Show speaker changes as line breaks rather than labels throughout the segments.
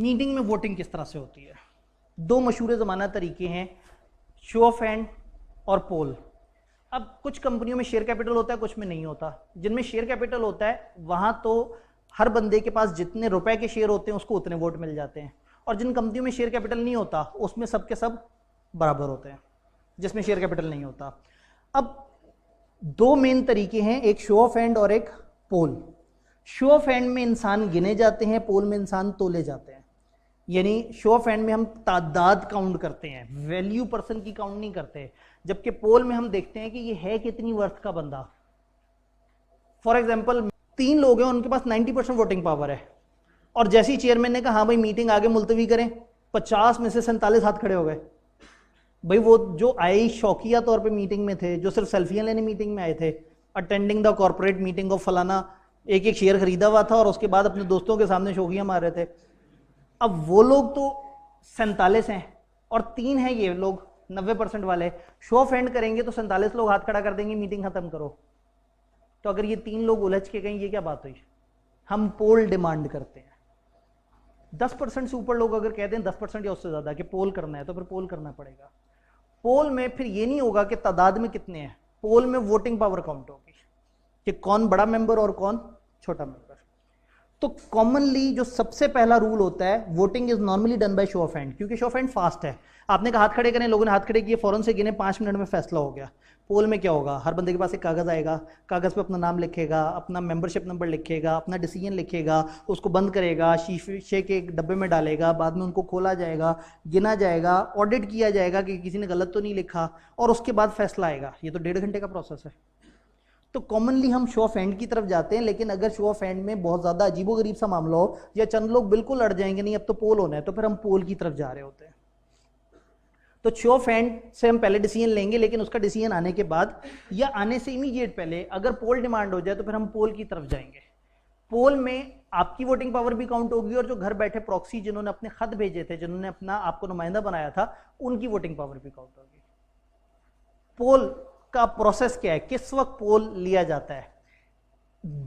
Meeting में voting किस तरह से होती है? दो मशहूर ज़माना तरीके हैं, शो ऑफ हैंड और पोल। अब कुछ कंपनियों में शेयर कैपिटल होता है, कुछ में नहीं होता। जिनमें शेयर कैपिटल होता है वहां तो हर बंदे के पास जितने रुपए के शेयर होते हैं उसको उतने वोट मिल जाते हैं, और जिन कंपनियों में शेयर कैपिटल नहीं होता उसमें सबके सब बराबर होते हैं, जिसमें शेयर कैपिटल नहीं होता। अब दो मेन तरीके हैं, एक शो ऑफ हैंड और एक पोल। शो ऑफ हैंड में इंसान गिने जाते हैं, पोल में इंसान तोले जाते हैं। यानी शो ऑफ हैंड में हम तादाद काउंट करते हैं, वैल्यू पर्सन की काउंट नहीं करते, जबकि पोल में हम देखते हैं कि ये है कितनी वर्थ का बंदा। फॉर एग्जाम्पल 3 लोग हैं, उनके पास 90% वोटिंग पावर है, और जैसे ही चेयरमैन ने कहा हाँ भाई मीटिंग आगे मुलतवी करें, 50 में से 47 हाथ खड़े हो गए। भाई वो जो आए शौकिया तौर पे मीटिंग में थे, जो सिर्फ सेल्फियां लेने मीटिंग में आए थे, attending the corporate meeting of फलाना, एक एक शेयर खरीदा हुआ था और उसके बाद अपने दोस्तों के सामने शौकिया मार रहे थे। अब वो लोग तो 47 हैं और 3 हैं ये लोग 90% वाले। शो ऑफ हैंड करेंगे तो 47 लोग हाथ खड़ा कर देंगे, मीटिंग खत्म करो। तो अगर ये 3 लोग उलझ के गए, ये क्या बात हुई? हम पोल डिमांड करते हैं। 10% से ऊपर लोग अगर कहते हैं 10% या उससे ज्यादा कि पोल करना है, तो फिर पोल करना पड़ेगा। पोल में फिर ये नहीं होगा कि तादाद में कितने हैं, पोल में वोटिंग पावर काउंट होगी कि कौन बड़ा मेंबर और कौन छोटा मेंबर। तो कॉमनली जो सबसे पहला रूल होता है, voting is normally done by show off hand, क्योंकि शो ऑफ हैंड फास्ट है। आपने कहा हाथ खड़े करें, लोगों ने हाथ खड़े किए, फौरन से गिने, 5 मिनट में फैसला हो गया। पोल में क्या होगा, हर बंदे के पास एक कागज आएगा, कागज पे अपना नाम लिखेगा, अपना मेंबरशिप नंबर लिखेगा, अपना डिसीजन लिखेगा, उसको बंद करेगा, शीशे के एक डब्बे में डालेगा, बाद में उनको खोला जाएगा, गिना जाएगा, ऑडिट किया जाएगा कि किसी ने गलत तो नहीं लिखा, और उसके बाद फैसला आएगा। ये तो 1.5 घंटे का प्रोसेस है। तो कॉमनली हम शो ऑफ हैंड की तरफ जाते हैं, लेकिन अगर शो ऑफ हैंड में बहुत ज्यादा अजीबोगरीब सा मामला हो या चंद लोग बिल्कुल अड़ जाएंगे नहीं अब तो पोल होना है, तो फिर हम पोल की तरफ जा रहे होते हैं। तो शो ऑफ हैंड से हम पहले डिसीजन लेंगे, लेकिन उसका डिसीजन आने के बाद या आने से इमीडिएट पहले अगर पोल डिमांड हो जाए तो फिर हम पोल की तरफ जाएंगे। पोल में आपकी वोटिंग पावर भी काउंट होगी, और जो घर बैठे प्रॉक्सी जिन्होंने अपने खत भेजे थे, जिन्होंने अपना आपको नुमाइंदा बनाया था, उनकी वोटिंग पावर भी काउंट होगी। पोल का प्रोसेस क्या है, किस वक्त पोल लिया जाता है?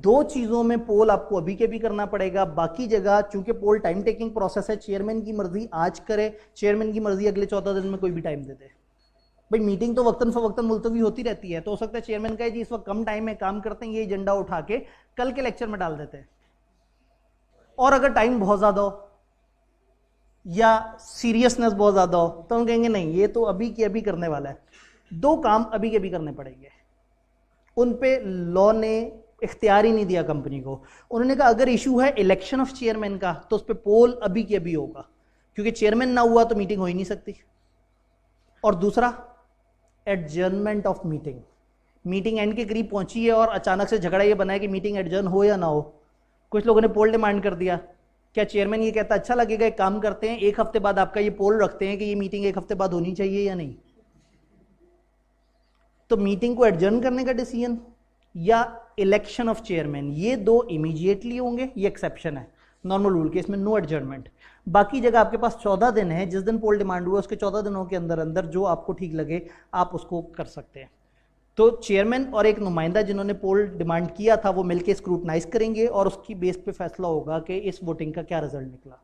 2 चीजों में पोल आपको अभी के भी करना पड़ेगा, बाकी जगह चूंकि पोल टाइम टेकिंग प्रोसेस है, चेयरमैन की मर्जी आज करे, चेयरमैन की मर्जी अगले 14 दिन में कोई भी टाइम दे दे। भाई मीटिंग तो वक्तन फवक्तन मुलतवी होती रहती है, तो हो सकता है चेयरमैन कहे जी इस वक्त कम टाइम है, काम करते हैं, ये एजेंडा उठा के कल के लेक्चर में डाल देते हैं। और अगर टाइम बहुत ज्यादा हो या सीरियसनेस बहुत ज्यादा हो तो हम कहेंगे नहीं ये तो अभी के अभी करने वाला है। 2 काम अभी के भी करने पड़ेंगे। उन पे लॉ ने इख्तियार ही नहीं दिया कंपनी को। उन्होंने कहा अगर इशू है इलेक्शन ऑफ चेयरमैन का तो उस पर पोल अभी के अभी होगा, क्योंकि चेयरमैन ना हुआ तो मीटिंग हो ही नहीं सकती। और दूसरा adjournment of meeting. Meeting and के करीब पहुंची है और अचानक से झगड़ा ये बना है कि मीटिंग एडजर्न हो या ना हो। कुछ लोगों ने पोल डिमांड कर दिया, क्या चेयरमैन ये कहता अच्छा लगेगा, एक काम करते हैं 1 हफ्ते बाद आपका ये पोल रखते हैं कि ये मीटिंग 1 हफ्ते बाद होनी चाहिए या नहीं। तो मीटिंग को एडजर्न करने का डिसीजन या इलेक्शन ऑफ चेयरमैन, ये 2 इमीडिएटली होंगे, ये एक्सेप्शन है। नॉर्मल रूल केस में नो एडजर्नमेंट। बाकी जगह आपके पास 14 दिन है, जिस दिन पोल डिमांड हुआ उसके 14 दिनों के अंदर अंदर जो आपको ठीक लगे आप उसको कर सकते हैं। तो चेयरमैन और एक नुमाइंदा जिन्होंने पोल डिमांड किया था वो मिलकर स्क्रूटनाइज करेंगे और उसकी बेस पे फैसला होगा कि इस वोटिंग का क्या रिजल्ट निकला।